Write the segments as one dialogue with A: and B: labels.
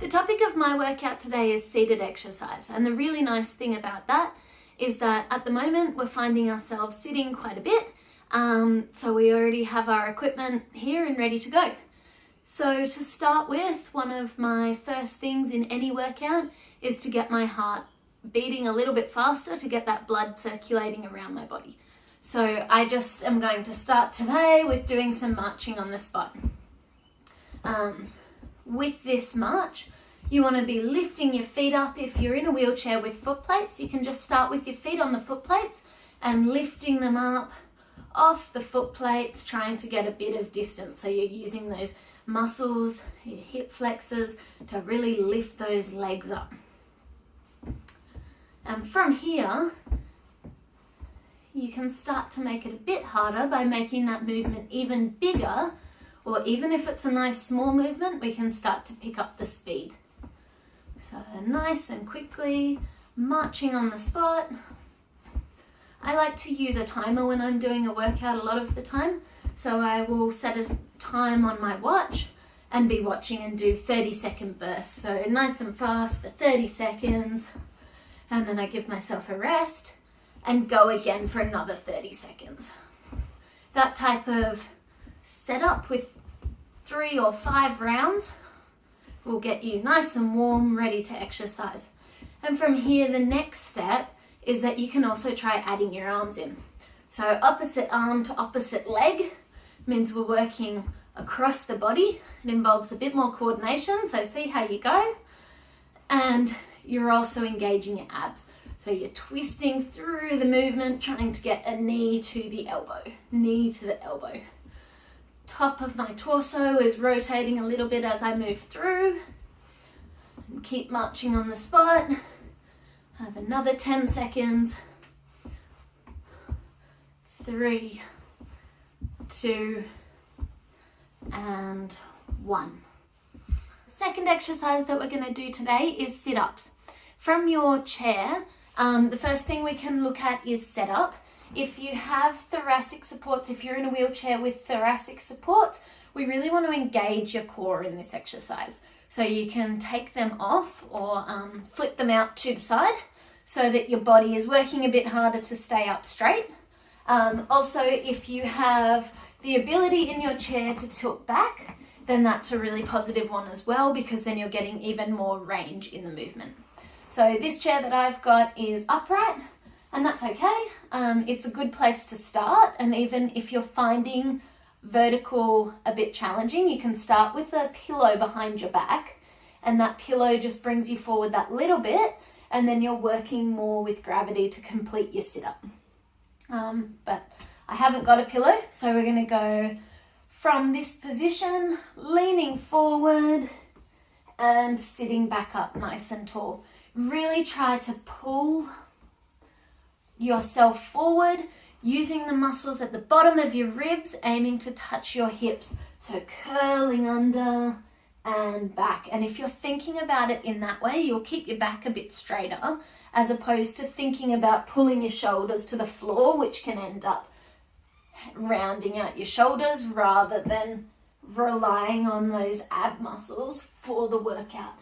A: The topic of my workout today is seated exercise, and the really nice thing about that is that at the moment we're finding ourselves sitting quite a bit, so we already have our equipment here and ready to go. So to start with, one of my first things in any workout is to get my heart beating a little bit faster to get that blood circulating around my body. So I just am going to start today with doing some marching on the spot. With this march, you want to be lifting your feet up. If you're in a wheelchair with foot plates, you can just start with your feet on the foot plates and lifting them up off the foot plates, trying to get a bit of distance. So you're using those muscles, your hip flexors, to really lift those legs up. And from here, you can start to make it a bit harder by making that movement even bigger, or even if it's a nice small movement, we can start to pick up the speed. So nice and quickly, marching on the spot. I like to use a timer when I'm doing a workout a lot of the time. So I will set a time on my watch and be watching and do 30-second bursts. So nice and fast for 30 seconds. And then I give myself a rest and go again for another 30 seconds. That type of setup with 3 or 5 rounds will get you nice and warm, ready to exercise. And from here, the next step is that you can also try adding your arms in. So opposite arm to opposite leg means we're working across the body. It involves a bit more coordination, so see how you go. And you're also engaging your abs. So you're twisting through the movement, trying to get a knee to the elbow, knee to the elbow. Top of my torso is rotating a little bit as I move through. And keep marching on the spot. Have another 10 seconds. 3, 2, and 1. Second exercise that we're going to do today is sit-ups. From your chair, the first thing we can look at is setup. If you have thoracic supports, if you're in a wheelchair with thoracic supports, we really want to engage your core in this exercise. So you can take them off or flip them out to the side so that your body is working a bit harder to stay up straight. Also, if you have the ability in your chair to tilt back, then that's a really positive one as well, because then you're getting even more range in the movement. So this chair that I've got is upright, and that's okay. It's a good place to start, and even if you're finding vertical a bit challenging, you can start with a pillow behind your back, and that pillow just brings you forward that little bit, and then you're working more with gravity to complete your sit-up. But I haven't got a pillow, so we're going to go from this position, leaning forward and sitting back up nice and tall. Really try to pull yourself forward, using the muscles at the bottom of your ribs, aiming to touch your hips. So curling under and back. And if you're thinking about it in that way, you'll keep your back a bit straighter, as opposed to thinking about pulling your shoulders to the floor, which can end up rounding out your shoulders rather than relying on those ab muscles for the workout.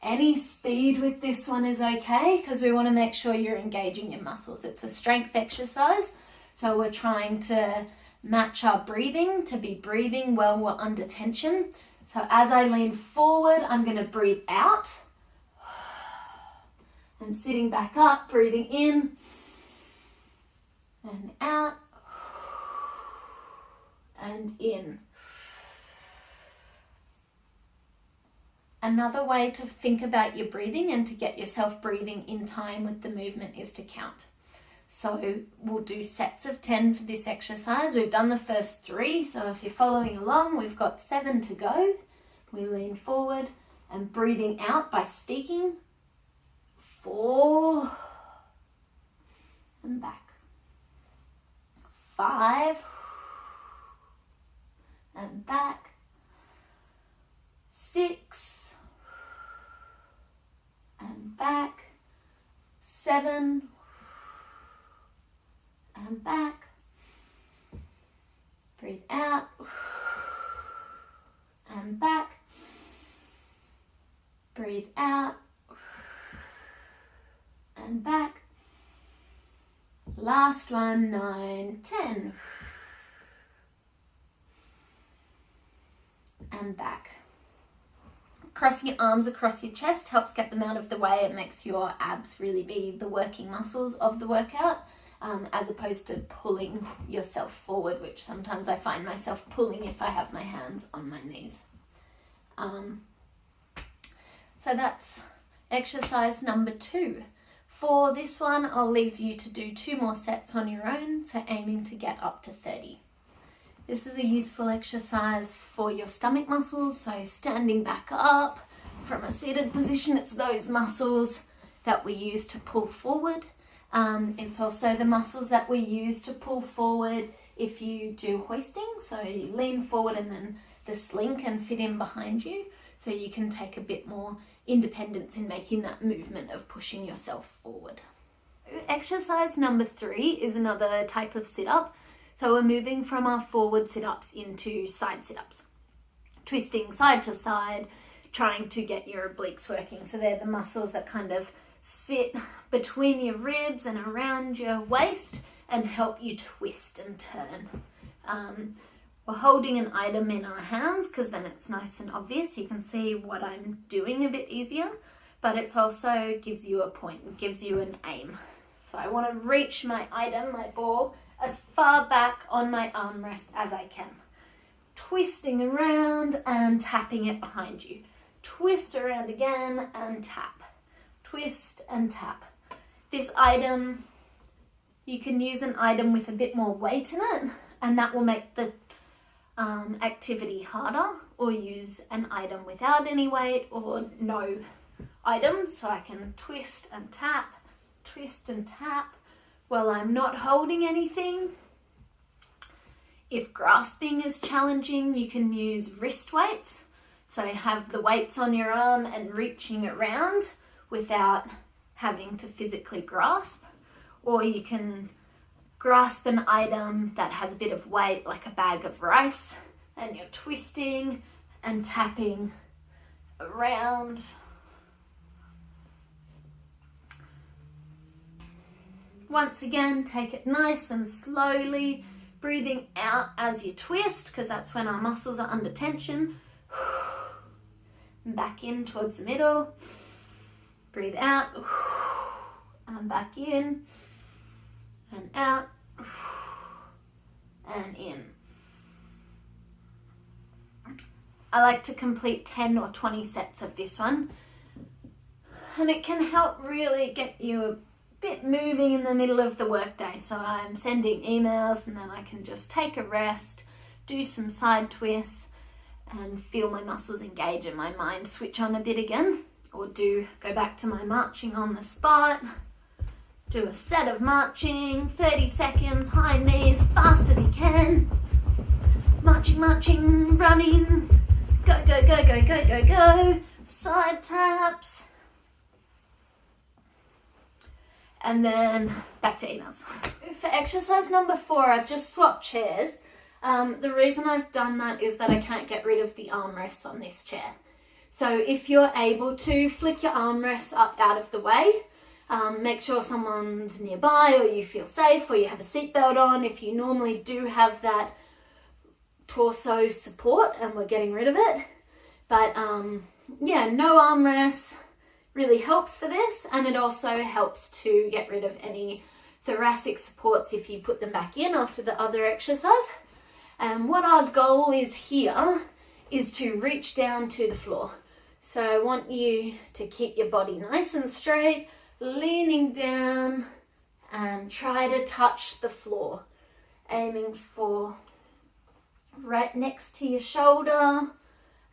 A: Any speed with this one is okay, because we want to make sure you're engaging your muscles. It's a strength exercise, so we're trying to match our breathing to be breathing while we're under tension. So as I lean forward, I'm going to breathe out and sitting back up, breathing in and out and in. Another way to think about your breathing and to get yourself breathing in time with the movement is to count. So we'll do sets of 10 for this exercise. We've done the first 3, so if you're following along, we've got 7 to go. We lean forward and breathing out by speaking. 4 and back. 5 and back. 6 and back. 7 and back. Breathe out and back. Last one, 9, 10. And back. Crossing your arms across your chest helps get them out of the way. It makes your abs really be the working muscles of the workout, as opposed to pulling yourself forward, which sometimes I find myself pulling if I have my hands on my knees. So that's exercise number 2. For this one, I'll leave you to do 2 more sets on your own, so aiming to get up to 30. This is a useful exercise for your stomach muscles, so standing back up from a seated position, it's those muscles that we use to pull forward. It's also the muscles that we use to pull forward if you do hoisting, so you lean forward and then the sling can fit in behind you, so you can take a bit more independence in making that movement of pushing yourself forward. Exercise number 3 is another type of sit-up. So we're moving from our forward sit-ups into side sit-ups. Twisting side to side, trying to get your obliques working. So they're the muscles that kind of sit between your ribs and around your waist and help you twist and turn. We're holding an item in our hands because then it's nice and obvious. You can see what I'm doing a bit easier, but it also gives you a point, gives you an aim. So I want to reach my item, my ball, as far back on my armrest as I can. Twisting around and tapping it behind you. Twist around again and tap. Twist and tap. This item, you can use an item with a bit more weight in it, and that will make the activity harder, or use an item without any weight or no item. So I can twist and tap while I'm not holding anything. If grasping is challenging, you can use wrist weights. So have the weights on your arm and reaching around without having to physically grasp. Or you can grasp an item that has a bit of weight, like a bag of rice, and you're twisting and tapping around. Once again, take it nice and slowly, breathing out as you twist, because that's when our muscles are under tension. Back in towards the middle. Breathe out, and back in, and out, and in. I like to complete 10 or 20 sets of this one, and it can help really get you a bit moving in the middle of the workday. So I'm sending emails and then I can just take a rest, do some side twists, and feel my muscles engage and my mind switch on a bit again. Or go back to my marching on the spot, do a set of marching, 30 seconds, high knees, fast as you can. Marching, running, go, side taps. And then back to emails. For exercise number 4, I've just swapped chairs. The reason I've done that is that I can't get rid of the armrests on this chair. So if you're able to flick your armrests up out of the way, make sure someone's nearby or you feel safe or you have a seatbelt on. If you normally do have that torso support and we're getting rid of it. But yeah, no armrests really helps for this, and it also helps to get rid of any thoracic supports if you put them back in after the other exercise. And what our goal is here is to reach down to the floor. So I want you to keep your body nice and straight, leaning down, and try to touch the floor, aiming for right next to your shoulder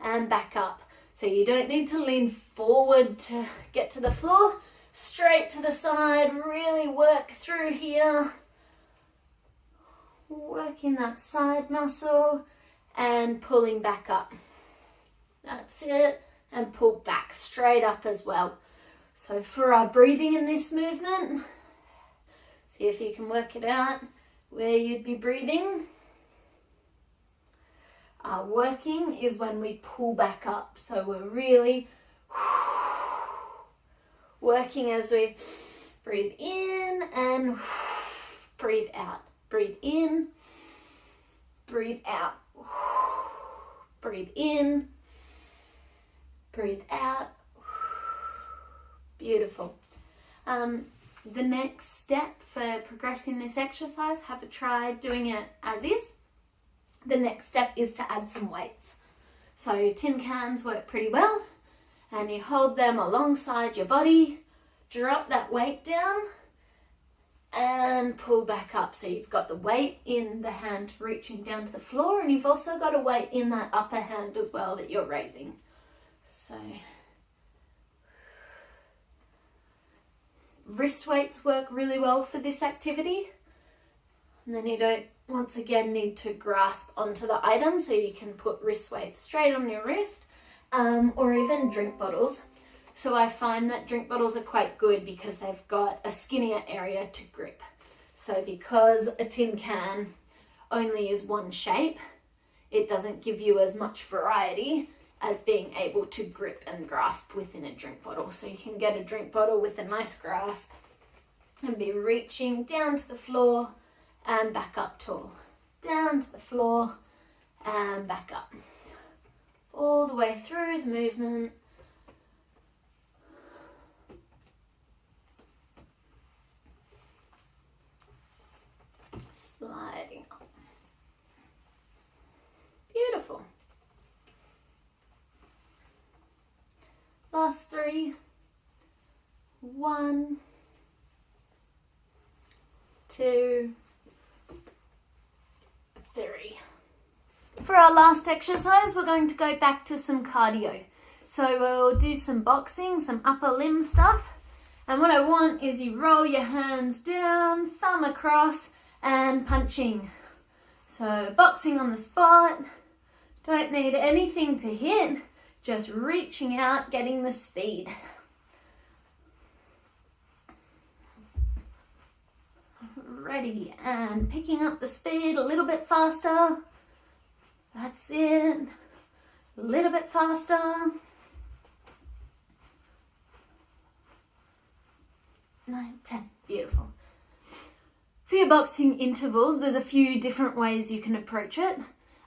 A: and back up. So you don't need to lean forward to get to the floor, straight to the side, really work through here, working that side muscle and pulling back up. That's it, and pull back straight up as well. So for our breathing in this movement, see if you can work it out where you'd be breathing. Our working is when we pull back up. So we're really working as we breathe in and breathe out. Breathe in, breathe out. Breathe in, breathe out. Beautiful. The next step for progressing this exercise, have a try doing it as is. The next step is to add some weights. So tin cans work pretty well, and you hold them alongside your body, drop that weight down and pull back up. So you've got the weight in the hand reaching down to the floor, and you've also got a weight in that upper hand as well that you're raising. So wrist weights work really well for this activity. And then you don't, once again, need to grasp onto the item, so you can put wrist weights straight on your wrist, or even drink bottles. So I find that drink bottles are quite good because they've got a skinnier area to grip. So because a tin can only is one shape, it doesn't give you as much variety as being able to grip and grasp within a drink bottle. So you can get a drink bottle with a nice grasp and be reaching down to the floor and back up tall. Down to the floor and back up. All the way through the movement. Sliding up. Beautiful. Last 3. 1, 2, 3. For our last exercise, we're going to go back to some cardio. So we'll do some boxing, some upper limb stuff. And what I want is you roll your hands down, thumb across, and punching. So boxing on the spot. Don't need anything to hit, just reaching out, getting the speed. Ready, and picking up the speed a little bit faster. That's it. A little bit faster. 9, 10. Beautiful. For your boxing intervals, there's a few different ways you can approach it.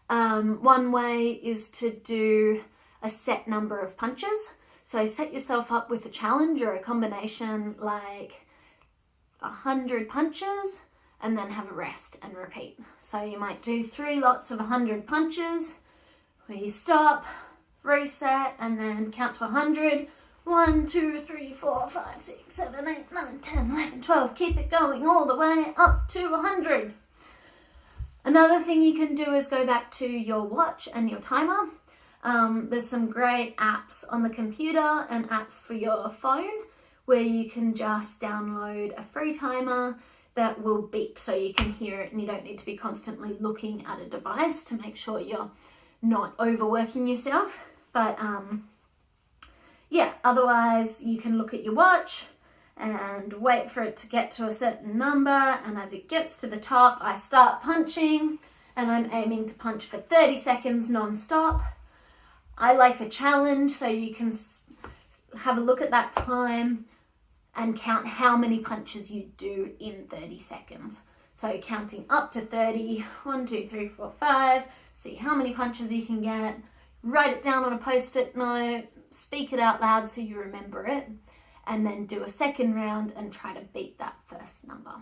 A: One way is to do a set number of punches. So set yourself up with a challenge or a combination like 100 punches and then have a rest and repeat. So you might do 3 lots of 100 punches where you stop, reset, and then count to 100. 1, 2, 3, 4, 5, 6, 7, 8, 9, 10, 11, 12. Keep it going all the way up to 100. Another thing you can do is go back to your watch and your timer. There's some great apps on the computer and apps for your phone where you can just download a free timer that will beep so you can hear it, and you don't need to be constantly looking at a device to make sure you're not overworking yourself. But yeah, otherwise you can look at your watch and wait for it to get to a certain number, and as it gets to the top, I start punching, and I'm aiming to punch for 30 seconds non-stop. I like a challenge, so you can have a look at that time and count how many punches you do in 30 seconds. So counting up to 30, 1, 2, 3, 4, 5, see how many punches you can get, write it down on a post-it note, speak it out loud so you remember it, and then do a second round and try to beat that first number.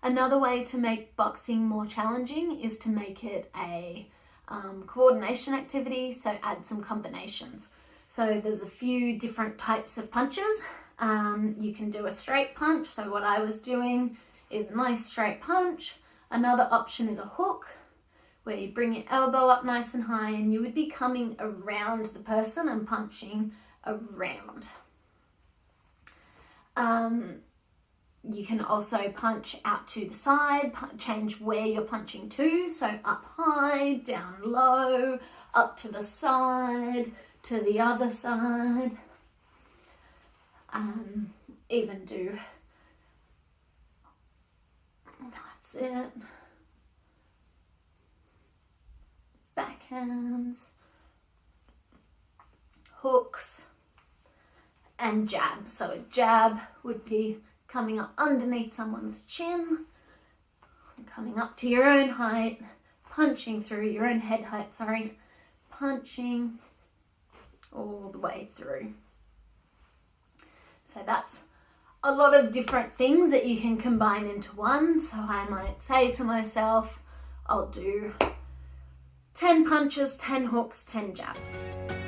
A: Another way to make boxing more challenging is to make it a coordination activity, so add some combinations. So there's a few different types of punches. You can do a straight punch, so what I was doing is a nice straight punch. Another option is a hook, where you bring your elbow up nice and high and you would be coming around the person and punching around. You can also punch out to the side, change where you're punching to, so up high, down low, up to the side, to the other side. Even do, that's it, backhands, hooks, and jabs. So a jab would be coming up underneath someone's chin, coming up to your own height, punching through your own head height, punching all the way through. So that's a lot of different things that you can combine into one. So I might say to myself, I'll do 10 punches, 10 hooks, 10 jabs.